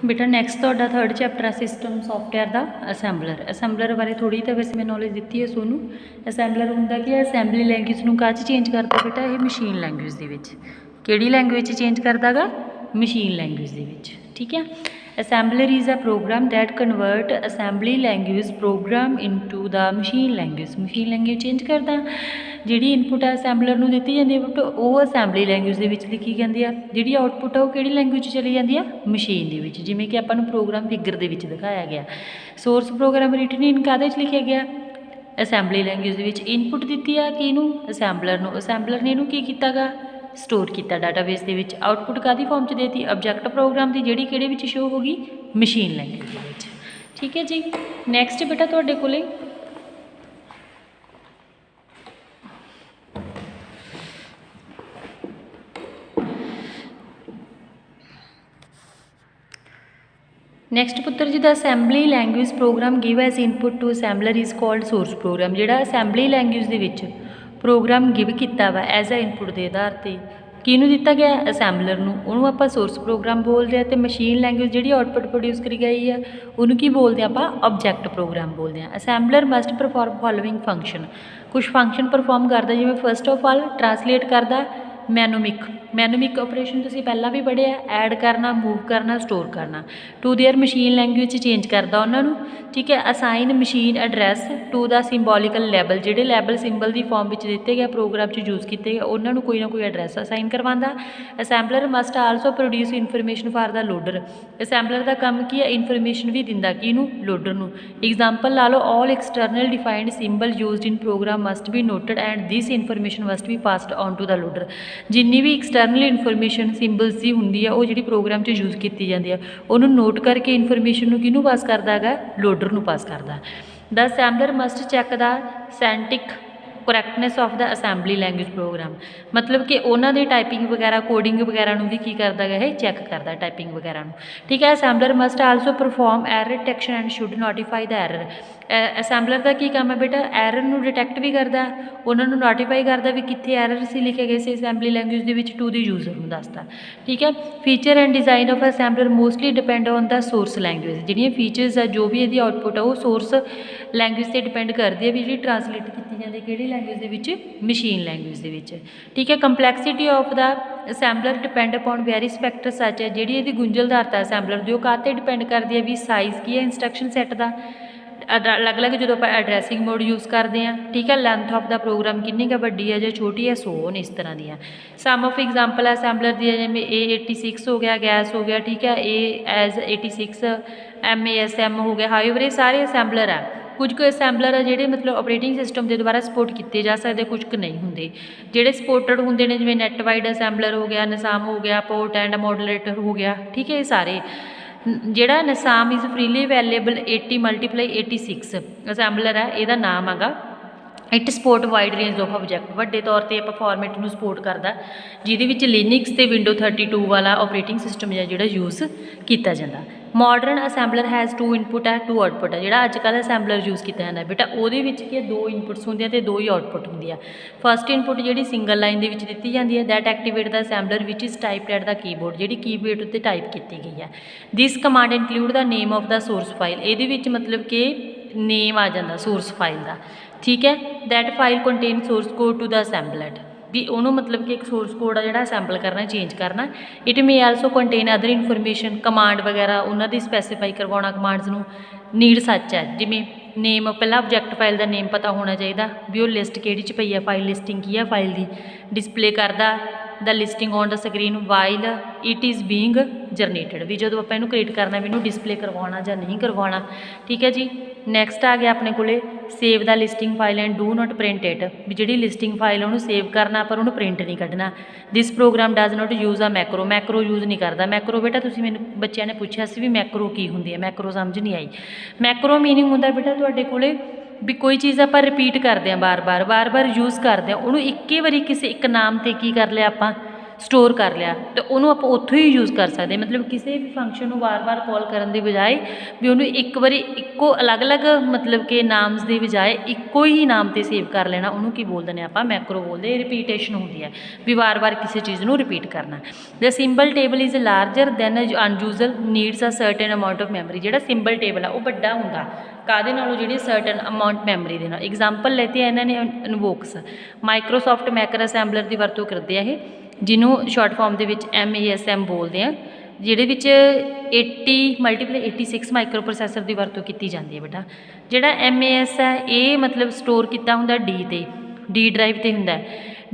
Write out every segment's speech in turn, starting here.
बेटा नैक्सट तुहाडा third chapter है सिस्टम सॉफ्टवेयर का असैंबलर। असैंबलर बारे थोड़ी तो वैसे मैं नॉलेज दी है सोनू। असैंबलर होंदा कि असैंबली लैंग्वेज नूं काह च चेंज करता बेटा, ये मशीन लैंग्वेज दे विच। किहड़ी लैंग्वेज चेंज करता गा? मशीन लैंग्वेज दे विच। ठीक है। Assembler is a program that convert assembly language program into the machine language. Machine language change करता जिहड़ी इनपुट है असैंबलर नूं दित्ती जांदी है बट वो असैंबली लैंग्वेज दे विच लिखी जांदी है। जिहड़ी आउटपुट है वो किहड़ी लैंग्वेज चली जांदी है? मशीन दे विच। जिवें कि आपां नूं प्रोग्राम फिगर दे विच दिखाया गया। सोर्स प्रोग्राम रिटन इन काहदे च लिखिया गया? असैंबली लैंग्वेज दे विच। इनपुट दित्ती है किहनूं? असैंबलर नूं। असैंबलर ने इहनूं की कीता गा? स्टोर किया डाटाबेस दे विच। आउटपुट काहदी फॉर्म च देती? ऑब्जैक्ट प्रोग्राम की, जिहड़ी किहड़े विच शो होगी? मशीन लैंग्वेज दे विच। ठीक है जी। नैक्सट बेटा तुहाडे कोले नैक्सट पुत्र जी the assembly language program give as input to assembler is called source program. जिहड़ा असैंबली लैंग्वेज दे विच प्रोग्राम गिव किया वा एज अ इनपुट के आधार पर किनू दिता गया? असैंबलर नूं। उहनूं आपां सोर्स प्रोग्राम बोलते हैं। तो मशीन लैंग्वेज जिहड़ी आउटपुट प्रोड्यूस करी गई है उहनूं की बोलते हैं? आपां ऑब्जैक्ट प्रोग्राम बोलते हैं। असैंबलर मस्ट परफॉर्म फॉलोइंग फंक्शन। कुछ फंक्शन परफॉर्म करता, जिवें फस्ट ऑफ ऑल ट्रांसलेट करता मैनोमिक। मैनोमिक ऑपरेशन तुसीं पहलां भी पढ़िया, ऐड करना, मूव करना, स्टोर करना। To their machine language change करता उन्होंने। ठीक है। Assign machine address to the symbolical label. जिहड़े लैबल सिंबल की फॉर्म में दिते गए प्रोग्राम च यूज़ किए गए उन्होंने कोई ना कोई एड्रैस असाइन करवाता। Assembler must also produce information for the loader. Assembler का काम की है? इनफॉर्मेशन भी दिंदा किनूं? लोडर नूं। एग्जाम्पल ला लो, all external defined symbol used in program must be noted and this information must be passed on to the loader. जिन्नी भी एक्सटर्नल इनफॉर्मेशन सिंबल्स की होंगी है वो जी प्रोग्राम च यूज़ की जाती है उन्होंने नोट करके इनफॉर्मेशन को किनू पास करता है? लोडर नूं पास करता। The assembler must check the semantic correctness of the assembly language program. मतलब कि उन्होंने टाइपिंग वगैरह कोडिंग वगैरह भी की करता है? चैक करता टाइपिंग वगैरह। ठीक है। Assembler must also perform error detection and should notify the error. Assembler का की काम है बेटा? एरर नूं डिटेक्ट भी करता, उन्होंने नोटिफाई करता भी कितने एरर से लिखे गए से असैंबली लैंग्वेज के विच टू द यूजर नूं दसदा। ठीक है। Feature and design of assembler mostly depend on the source language. जिहड़ियां फीचर्स है जो भी इसकी आउटपुट है वो सोर्स लैंग्वेज से डिपेंड करती है भी जी ट्रांसलेट की जाती किहड़ी लैंग्वेज दे विच? मशीन लैंग्वेज दे विच। ठीक है। Complexity of the assembler depend upon various factors such है। जिहड़ी इहदी गुंझलदारता असैंबलर दी काह ते डिपेंड करती है भी साइज़ की है इंस्ट्रक्शन सैट का अलग अलग जो आप एड्रैसिंग मोड यूज़ करते हैं। ठीक है। लैंथ ऑफ द प्रोग्राम कितनी का वड्डी है जो छोटी है, सो ऑन इस तरह दी। सम ऑफ एग्जाम्पल है असैंबलर दी जिवें A86 हो गया, गैस हो गया। ठीक है। A86 MASM हो गया। हाईवर ये सारे असैंबलर है। कुछ को असैंबलर है जिहड़े मतलब ऑपरेटिंग सिस्टम के द्वारा सपोर्ट किए जा सकते, कुछ को नहीं होंगे। जिहड़े सपोर्टड होंगे ने जिवें नैट वाइड असैंबलर हो गया, निसाम हो गया, पोर्ट एंड मॉडरेटर हो गया। ठीक है। ये सारे जिहड़ा निसाम इज़ फ्रीली अवेलेबल 80x86 असैंबलर है, यदा नाम हैगा। It support wide range of object. वड्डे तौर पर आप फॉर्मेट में सपोर्ट करता जिहदे लिनक्स ते विंडो 32 वाला ऑपरेटिंग सिस्टम है जिहड़ा यूज़ किया जाता। मॉडर्न असैंबलर हैज़ 2 इनपुट है 2 आउटपुट है। जिहड़ा अजकल असैंबलर यूज़ किया जाता बेटा ਉਹਦੇ ਵਿੱਚ ਕੀ 2 इनपुट्स होंगे तो 2 ही आउटपुट होंगी। फस्ट इनपुट जी सिंगल लाइन के दी जाती है that activate the assembler which is typed at the keyboard. जी कीबोर्ड उत्ते टाइप की गई है। This command include the name of the source file. ये मतलब कि नेम आ जाता सोर्स फाइल का। ठीक है। That file contain source code to the assembler भी उन्होंने मतलब कि एक सोर्स कोड है जो असैंबल करना चेंज करना। It may also contain other information command वगैरह उन्होंने स्पैसीफाई करवाना कमांड्स नूं नीड सच है। जिमें नेम पहला ऑब्जैक्ट फाइल का नेम पता होना चाहिए भी वो लिस्ट किहड़ी च पई है, फाइल लिस्टिंग की है फाइल की डिस्पले करदा the listing on the screen while it is being generated भी जो आप इनू क्रिएट करना भी इनू डिस्पले करवाना या नहीं करवाना। ठीक है जी। नैक्सट आ गया अपने कोले save the listing file and do not print it भी जी लिस्टिंग फाइल उन्होंने सेव करना पर उन्होंने प्रिंट नहीं कढ़ना। This program does not use a macro. Macro use नहीं करता। मैक्रो बेटा तुसीं मैनूं बच्चों ने पूछा सी भी मैक्रो की होंदी है, मैक्रो समझ नहीं आई। मैक्रो मीनिंग होंदा बेटा तुहाडे कोले भी कोई चीज़ आप रिपीट करते हैं बार बार यूज़ करते हैं उन्होंने एक ही बारी किसी एक नाम से की कर लिया आपां ਸਟੋਰ ਕਰ ਲਿਆ ਤੇ ਉਹਨੂੰ ਆਪਾਂ ਉੱਥੋਂ ਹੀ ਯੂਜ਼ ਕਰ ਸਕਦੇ, ਮਤਲਬ ਕਿਸੇ ਵੀ ਫੰਕਸ਼ਨ ਨੂੰ ਵਾਰ-ਵਾਰ ਕਾਲ ਕਰਨ ਦੀ ਬਜਾਏ ਵੀ ਉਹਨੂੰ ਇੱਕ ਵਾਰੀ ਇੱਕੋ ਅਲੱਗ-ਅਲੱਗ ਮਤਲਬ ਕਿ ਨਾਮਸ ਦੀ ਬਜਾਏ ਇੱਕੋ ਹੀ ਨਾਮ 'ਤੇ ਸੇਵ ਕਰ ਲੈਣਾ, ਉਹਨੂੰ ਕੀ ਬੋਲਦੇ ਨੇ ਆਪਾਂ, ਮੈਕਰੋ ਬੋਲਦੇ। ਰਿਪੀਟੇਸ਼ਨ ਹੁੰਦੀ ਹੈ ਵੀ ਵਾਰ-ਵਾਰ ਕਿਸੇ ਚੀਜ਼ ਨੂੰ ਰਿਪੀਟ ਕਰਨਾ। The symbol table is larger than unusual needs a certain amount of memory. ਜਿਹੜਾ ਸਿੰਬਲ ਟੇਬਲ ਆ ਉਹ ਵੱਡਾ ਹੁੰਦਾ ਕਾਹਦੇ ਨਾਲੋਂ, ਜਿਹੜੀ ਸਰਟਨ ਅਮਾਊਂਟ ਮੈਮਰੀ ਦੇ ਨਾਲ। ਐਗਜ਼ਾਮਪਲ ਲੈਤੀ ਹੈ ਇਹਨਾਂ ਨੇ ਇਨਵੋਕਸ, ਮਾਈਕਰੋਸਾਫਟ ਮੈਕਰ ਅਸੈਂਬਲਰ ਦੀ ਵਰਤੋਂ ਕਰਦੇ ਆ ਇਹ, ਜਿਹਨੂੰ ਸ਼ਾਰਟ ਫਾਰਮ ਦੇ ਵਿੱਚ MESM ਬੋਲਦੇ ਆ, ਜਿਹਦੇ ਵਿੱਚ 86 ਮਾਈਕਰੋ ਪ੍ਰੋਸੈਸਰ ਦੀ ਵਰਤੋਂ ਕੀਤੀ ਜਾਂਦੀ ਹੈ ਬੇਟਾ। ਜਿਹੜਾ MES ਹੈ ਇਹ ਮਤਲਬ ਸਟੋਰ ਕੀਤਾ ਹੁੰਦਾ ਡੀ ਡਰਾਈਵ 'ਤੇ ਹੁੰਦਾ।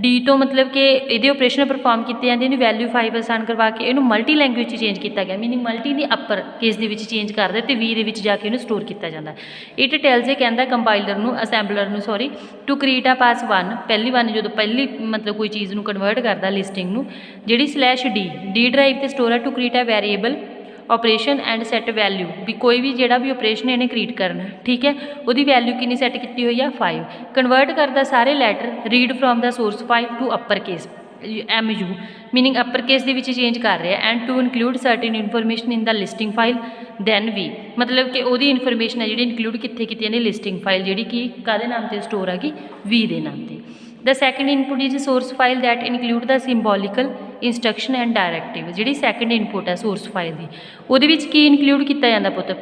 ਡੀ ਤੋਂ ਮਤਲਬ ਕਿ ਇਹਦੇ ਆਪਰੇਸ਼ਨ ਪਰਫਾਰਮ ਕੀਤੇ ਜਾਂਦੇ, ਇਹਨੂੰ ਵੈਲਿਊ 5 ਅਸਾਈਨ ਕਰਵਾ ਕੇ ਇਹਨੂੰ ਮਲਟੀ ਲੈਂਗੁਏਜ 'ਚ ਚੇਂਜ ਕੀਤਾ ਗਿਆ, ਮੀਨਿੰਗ ਮਲਟੀ ਦੀ ਅਪਰ ਕੇਸ ਦੇ ਵਿੱਚ ਚੇਂਜ ਕਰਦੇ ਅਤੇ V ਦੇ ਵਿੱਚ ਜਾ ਕੇ ਇਹਨੂੰ ਸਟੋਰ ਕੀਤਾ ਜਾਂਦਾ। ਇਟ ਟੈਲਸ ਇਹ ਕਹਿੰਦਾ ਕੰਪਾਈਲਰ ਨੂੰ, ਅਸੈਂਬਲਰ ਨੂੰ ਸੌਰੀ, ਟੂ ਕ੍ਰੀਏਟ ਆ ਪਾਸ 1 ਜਦੋਂ ਪਹਿਲੀ ਮਤਲਬ ਕੋਈ ਚੀਜ਼ ਨੂੰ ਕਨਵਰਟ ਕਰਦਾ ਲਿਸਟਿੰਗ ਨੂੰ, ਜਿਹੜੀ /D ਡਰਾਈਵ 'ਤੇ ਸਟੋਰ ਹੈ, to create a variable operation and set value, ਵੀ ਕੋਈ ਵੀ ਜਿਹੜਾ ਵੀ ਆਪਰੇਸ਼ਨ ਇਹਨੇ ਕ੍ਰੀਏਟ ਕਰਨਾ, ਠੀਕ ਹੈ, ਉਹਦੀ ਵੈਲਿਊ ਕਿੰਨੀ ਸੈੱਟ ਕੀਤੀ ਹੋਈ ਆ 5। ਕਨਵਰਟ ਕਰਦਾ ਸਾਰੇ letter read from the source file to upper case MU, meaning upper case ਦੇ ਵਿੱਚ ਚੇਂਜ ਕਰ ਰਿਹਾ, and to include certain information in the listing file then V, ਮਤਲਬ ਕਿ ਉਹਦੀ ਇਨਫੋਰਮੇਸ਼ਨ ਹੈ ਜਿਹੜੀ ਇਨਕਲੂਡ ਕਿੱਥੇ ਕੀਤੀ ਇਹਨੇ, ਲਿਸਟਿੰਗ ਫਾਈਲ ਜਿਹੜੀ ਕਿ ਕਾਹਦੇ ਨਾਮ 'ਤੇ ਸਟੋਰ ਹੈਗੀ, V ਦੇ ਨਾਮ 'ਤੇ। The second input is source file that include the symbolical instruction and directive. ਜਿਹੜੀ ਸੈਕਿੰਡ ਇਨਪੁਟ ਹੈ ਸੋਰਸ ਫਾਈਲ ਦੀ, ਉਹਦੇ ਵਿੱਚ ਕੀ ਇਨਕਲੂਡ ਕੀਤਾ ਜਾਂਦਾ ਪੁੱਤ,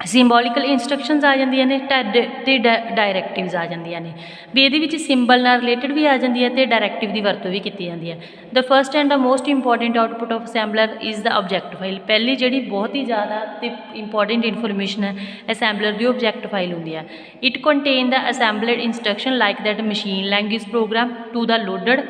ਸਿੰਬੋਲੀਕਲ ਇੰਸਟਰਕਸ਼ਨਸ ਆ ਜਾਂਦੀਆਂ ਨੇ ਅਤੇ ਡਾਇਰੈਕਟਿਵਸ ਆ ਜਾਂਦੀਆਂ ਨੇ, ਵੀ ਇਹਦੇ ਵਿੱਚ ਸਿੰਬਲ ਨਾਲ ਰਿਲੇਟਡ ਵੀ ਆ ਜਾਂਦੀ ਹੈ ਅਤੇ ਡਾਇਰੈਕਟਿਵ ਦੀ ਵਰਤੋਂ ਵੀ ਕੀਤੀ ਜਾਂਦੀ ਹੈ। The first and the most important output of assembler is the object file. ਪਹਿਲੀ ਜਿਹੜੀ ਬਹੁਤ ਹੀ ਜ਼ਿਆਦਾ ਅਤੇ ਇੰਪੋਰਟੈਂਟ ਇਨਫੋਰਮੇਸ਼ਨ ਹੈ ਅਸੈਂਬਲਰ ਦੀ, ਆਬਜੈਕਟ ਫਾਈਲ ਹੁੰਦੀ ਹੈ। It contain the assembler instruction like that machine language program to the loaded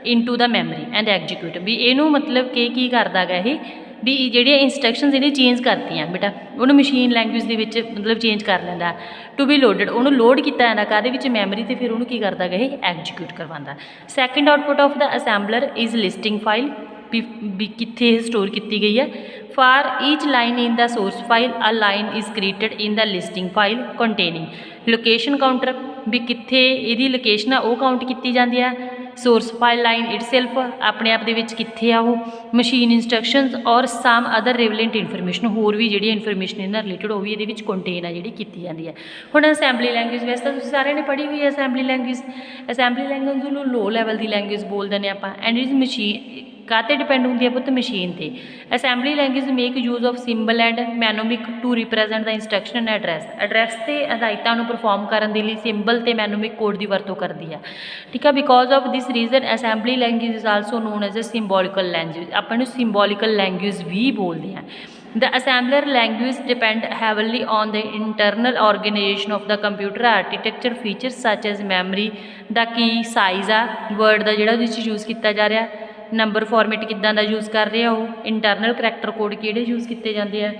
into the memory and execute, ਵੀ ਇਹਨੂੰ ਮਤਲਬ ਕਿ ਕੀ ਕਰਦਾ ਗਾ ਇਹ, ਵੀ ਜਿਹੜੀਆਂ ਇੰਸਟਰਕਸ਼ਨਸ ਇਹਨੇ ਚੇਂਜ ਕਰਤੀਆਂ ਬੇਟਾ, ਉਹਨੂੰ ਮਸ਼ੀਨ ਲੈਂਗੁਏਜ ਦੇ ਵਿੱਚ ਮਤਲਬ ਚੇਂਜ ਕਰ ਲੈਂਦਾ। ਟੂ ਬੀ ਲੋਡਡ, ਉਹਨੂੰ ਲੋਡ ਕੀਤਾ ਜਾਂਦਾ ਕਾਹਦੇ ਵਿੱਚ, ਮੈਮਰੀ, ਤੇ ਫਿਰ ਉਹਨੂੰ ਕੀ ਕਰਦਾ ਗਾ ਇਹ, ਐਗਜੀਕਿਊਟ ਕਰਵਾਉਂਦਾ। Second output of the assembler is listing file, ਵੀ ਕਿੱਥੇ ਇਹ ਸਟੋਰ ਕੀਤੀ ਗਈ ਹੈ। For each line in the source file a line is created in the listing file containing location counter, ਵੀ ਕਿੱਥੇ ਇਹਦੀ ਲੋਕੇਸ਼ਨ ਆ ਉਹ ਕਾਊਂਟ ਕੀਤੀ ਜਾਂਦੀ ਆ। ਸੋਰਸ ਫਾਈਲ ਲਾਈਨ ਇਟਸੈਲਫ ਆਪਣੇ ਆਪ ਦੇ ਵਿੱਚ ਕਿੱਥੇ ਆ ਉਹ, ਮਸ਼ੀਨ ਇੰਸਟਰਕਸ਼ਨਸ ਔਰ ਸਮ ਅਦਰ ਰਿਲੇਵੈਂਟ ਇਨਫੋਰਮੇਸ਼ਨ, ਹੋਰ ਵੀ ਜਿਹੜੀ ਇਨਫੋਰਮੇਸ਼ਨ ਇਹਨਾਂ ਰਿਲੇਟਡ ਉਹ ਵੀ ਇਹਦੇ ਵਿੱਚ ਕੰਟੇਨ ਆ ਜਿਹੜੀ ਕੀਤੀ ਜਾਂਦੀ ਹੈ। ਹੁਣ ਅਸੈਂਬਲੀ ਲੈਂਗੁਏਜ ਵੈਸੇ ਤਾਂ ਤੁਸੀਂ ਸਾਰਿਆਂ ਨੇ ਪੜ੍ਹੀ ਹੋਈ ਹੈ ਅਸੈਂਬਲੀ ਲੈਂਗੁਏਜ ਨੂੰ ਲੋ ਲੈਵਲ ਦੀ ਲੈਂਗੁਏਜ ਬੋਲਦੇ ਨੇ ਆਪਾਂ, ਐਂਡ ਇਜ਼ ਮਸ਼ੀਨ ਕਾਹਤੇ ਡਿਪੈਂਡ ਹੁੰਦੀ ਹੈ ਪੁੱਤ, ਮਸ਼ੀਨ 'ਤੇ। Assembly language make use of symbol and mnemonic to represent the instruction and address 'ਤੇ ਹਦਾਇਤਾਂ ਨੂੰ ਪਰਫੋਰਮ ਕਰਨ ਦੇ ਲਈ ਸਿੰਬਲ ਅਤੇ ਮੈਨੋਮਿਕ ਕੋਡ ਦੀ ਵਰਤੋਂ ਕਰਦੀ ਆ, ਠੀਕ ਆ। Because of this reason assembly language is also known as a symbolical language, ਆਪਾਂ ਨੂੰ ਸਿੰਬੋਲੀਕਲ ਲੈਂਗੁਏਜ ਵੀ ਬੋਲਦੇ ਹਾਂ। The assembler language depend heavily on the internal organization of the computer architecture features such as memory, the key size ਆ word ਦਾ ਜਿਹੜਾ ਉਹਦੇ 'ਚ use ਕੀਤਾ ਜਾ ਰਿਹਾ, ਨੰਬਰ ਫਾਰਮੈਟ ਕਿੱਦਾਂ ਦਾ ਯੂਜ਼ ਕਰ ਰਿਹਾ ਉਹ, ਇੰਟਰਨਲ ਕਰੈਕਟਰ ਕੋਡ ਕਿਹੜੇ ਯੂਜ਼ ਕੀਤੇ ਜਾਂਦੇ ਆ,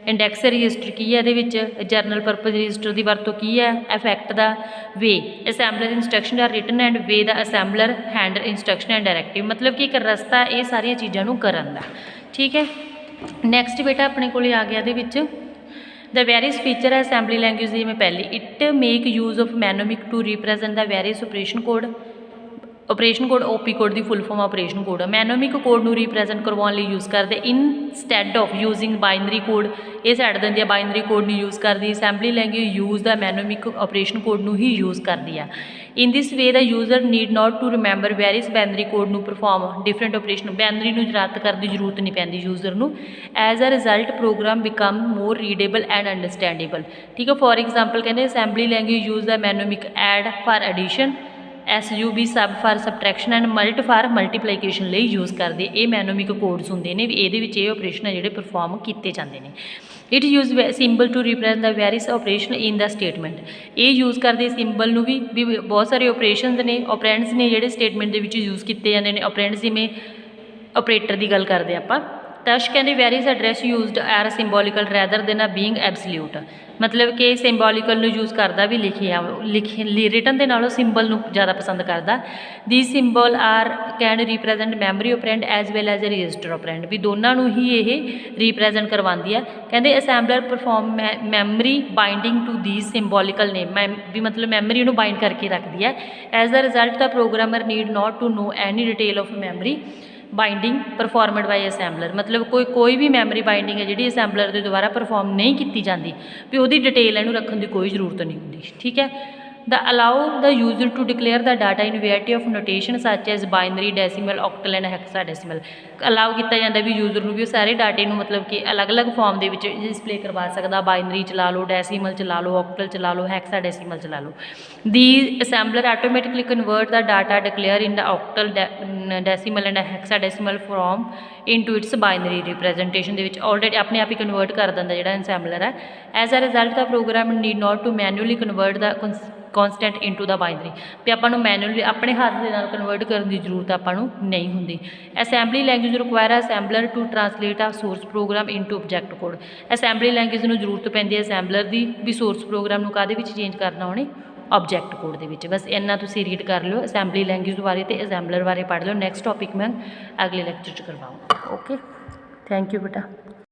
ਇੰਡੈਕਸ ਰਜਿਸਟਰ ਕੀ ਹੈ ਇਹਦੇ ਵਿੱਚ, ਜਰਨਲ ਪਰਪਜ਼ ਰਜਿਸਟਰ ਦੀ ਵਰਤੋਂ ਕੀ ਹੈ, effect the way, assembler instruction are written and way the assembler handle instruction and directive, ਮਤਲਬ ਕਿ ਇੱਕ ਰਸਤਾ ਇਹ ਸਾਰੀਆਂ ਚੀਜ਼ਾਂ ਨੂੰ ਕਰਨ ਦਾ, ਠੀਕ ਹੈ। ਨੈਕਸਟ ਬੇਟਾ ਆਪਣੇ ਕੋਲ ਆ ਗਿਆ ਇਹਦੇ ਵਿੱਚ ਦ ਵੈਰੀਅਸ ਫੀਚਰ ਹੈ ਅਸੈਂਬਲੀ ਲੈਂਗੁਏਜ ਦੀ। ਜਿਵੇਂ ਪਹਿਲੀ, it make use of mnemonic to represent the various operation code OP code ਦੀ ਫੁੱਲ ਫਾਰਮ ਆਪਰੇਸ਼ਨ ਕੋਡ ਆ। ਮੈਨੋਮਿਕ ਕੋਡ ਨੂੰ ਰਿਪਰੈਜ਼ੈਂਟ ਕਰਵਾਉਣ ਲਈ ਯੂਜ਼ ਕਰਦੇ instead of using binary code, ਇਹ ਛੱਡ ਦਿੰਦੀ ਆ, ਬਾਈਨਰੀ ਕੋਡ ਨਹੀਂ ਯੂਜ਼ ਕਰਦੀ। Assembly language use the mnemonic operation code ਨੂੰ ਹੀ ਯੂਜ਼ ਕਰਦੀ ਆ। In this way the user need not to remember various binary code ਨੂੰ ਪਰਫੋਰਮ ਡਿਫਰੈਂਟ ਆਪਰੇਸ਼ਨ, ਬਾਈਨਰੀ ਨੂੰ ਯਾਦ ਕਰਨ ਦੀ ਜ਼ਰੂਰਤ ਨਹੀਂ ਪੈਂਦੀ ਯੂਜ਼ਰ ਨੂੰ। As a result program become more readable and understandable, ਠੀਕ ਹੈ। ਫੋਰ ਐਗਜ਼ਾਮਪਲ ਕਹਿੰਦੇ assembly language use the mnemonic add for addition, SUB sub for subtraction and mult for multiplication ਲਈ ਯੂਜ਼ ਕਰਦੇ। ਇਹ ਮੈਨੋਮਿਕ ਕੋਡਸ ਹੁੰਦੇ ਨੇ ਵੀ ਇਹਦੇ ਵਿੱਚ ਇਹ ਆਪਰੇਸ਼ਨ ਆ ਜਿਹੜੇ ਪਰਫੋਰਮ ਕੀਤੇ ਜਾਂਦੇ ਨੇ। It use symbol to represent the various operation in the statement, ਇਹ ਯੂਜ਼ ਕਰਦੇ ਸਿੰਬਲ ਨੂੰ ਵੀ ਬਹੁਤ ਸਾਰੇ ਆਪਰੇਸ਼ਨਸ ਨੇ, ਆਪਰੈਂਡਸ ਨੇ ਜਿਹੜੇ ਸਟੇਟਮੈਂਟ ਦੇ ਵਿੱਚ ਯੂਜ਼ ਕੀਤੇ ਜਾਂਦੇ ਨੇ। ਆਪਰੈਂਡਸ ਜਿਵੇਂ ਆਪਰੇਟਰ ਦੀ ਗੱਲ ਕਰਦੇ ਆਪਾਂ। ਤਸ਼ ਕਹਿੰਦੇ various address used are symbolical rather than a being ਐਬਸਲਿਊਟ, ਮਤਲਬ ਕਿ ਸਿੰਬੋਲੀਕਲ ਨੂੰ ਯੂਜ਼ ਕਰਦਾ ਵੀ ਰਿਟਨ ਦੇ ਨਾਲੋਂ ਸਿੰਬਲ ਨੂੰ ਜ਼ਿਆਦਾ ਪਸੰਦ ਕਰਦਾ। These symbol are can represent memory operand as well as a register operand, ਵੀ ਦੋਨਾਂ ਨੂੰ ਹੀ ਇਹ ਰਿਪਰੈਜ਼ੈਂਟ ਕਰਵਾਉਂਦੀ ਆ। ਕਹਿੰਦੇ assembler perform memory binding to these symbolical name, ਵੀ ਮਤਲਬ ਮੈਮਰੀ ਉਹਨੂੰ ਬਾਈਂਡ ਕਰਕੇ ਰੱਖਦੀ ਹੈ। As a result the programmer need not to know any detail of memory binding performed by assembler, ਮਤਲਬ ਕੋਈ ਵੀ ਮੈਮਰੀ ਬਾਈਂਡਿੰਗ ਹੈ ਜਿਹੜੀ ਅਸੈਂਬਲਰ ਦੇ ਦੁਆਰਾ ਪਰਫੋਰਮ ਨਹੀਂ ਕੀਤੀ ਜਾਂਦੀ, ਵੀ ਉਹਦੀ ਡਿਟੇਲ ਇਹਨੂੰ ਰੱਖਣ ਦੀ ਕੋਈ ਜ਼ਰੂਰਤ ਨਹੀਂ ਹੁੰਦੀ। ਠੀਕ ਹੈ। The allow the user to declare the data in variety of notation such as binary, decimal, octal and hexadecimal। Allow ਕੀਤਾ ਜਾਂਦਾ ਵੀ ਯੂਜ਼ਰ ਨੂੰ ਵੀ ਉਹ ਸਾਰੇ ਡਾਟੇ ਨੂੰ ਮਤਲਬ ਕਿ ਅਲੱਗ-ਅਲੱਗ ਫਾਰਮ ਦੇ ਵਿੱਚ ਡਿਸਪਲੇ ਕਰਵਾ ਸਕਦਾ, ਬਾਈਨਰੀ ਚਲਾ ਲਓ, ਡੈਸੀਮਲ ਚਲਾ ਲਓ, octal ਚਲਾ ਲਓ, hexadecimal ਚਲਾ ਲਓ। The assembler automatically convert the data declare in the octal, decimal and hexadecimal form into its binary representation ਦੇ ਵਿੱਚ ਆਲਰੇਡੀ ਆਪਣੇ ਆਪ ਹੀ ਕਨਵਰਟ ਕਰ ਦਿੰਦਾ ਜਿਹੜਾ ਅਸੈਂਬਲਰ ਹੈ। As a result the program need not to manually convert the constant into the binary, ਵੀ ਆਪਾਂ ਨੂੰ ਮੈਨੂਅਲੀ ਆਪਣੇ ਹੱਥ ਦੇ ਨਾਲ ਕਨਵਰਟ ਕਰਨ ਦੀ ਜ਼ਰੂਰਤ ਆਪਾਂ ਨੂੰ ਨਹੀਂ ਹੁੰਦੀ। Assembly language require assembler to translate a source program into object code. Assembly language ਨੂੰ ਜ਼ਰੂਰਤ ਪੈਂਦੀ ਹੈ ਅਸੈਂਬਲਰ ਦੀ ਵੀ ਸੋਰਸ ਪ੍ਰੋਗਰਾਮ ਨੂੰ ਕਾਹਦੇ ਵਿੱਚ ਚੇਂਜ ਕਰਨਾ ਉਹਨੇ, ਆਬਜੈਕਟ ਕੋਡ ਦੇ ਵਿੱਚ। ਬਸ ਇੰਨਾ ਤੁਸੀਂ ਰੀਡ ਕਰ ਲਿਓ ਅਸੈਂਬਲੀ ਲੈਂਗੁਏਜ ਬਾਰੇ ਅਤੇ ਅਸੈਂਬਲਰ ਬਾਰੇ ਪੜ੍ਹ ਲਿਓ। ਨੈਕਸਟ ਟੌਪਿਕ ਮੈਂ ਅਗਲੇ ਲੈਕਚਰ 'ਚ ਕਰਵਾਉਂਗਾ। ਓਕੇ, ਥੈਂਕ ਯੂ ਬੇਟਾ।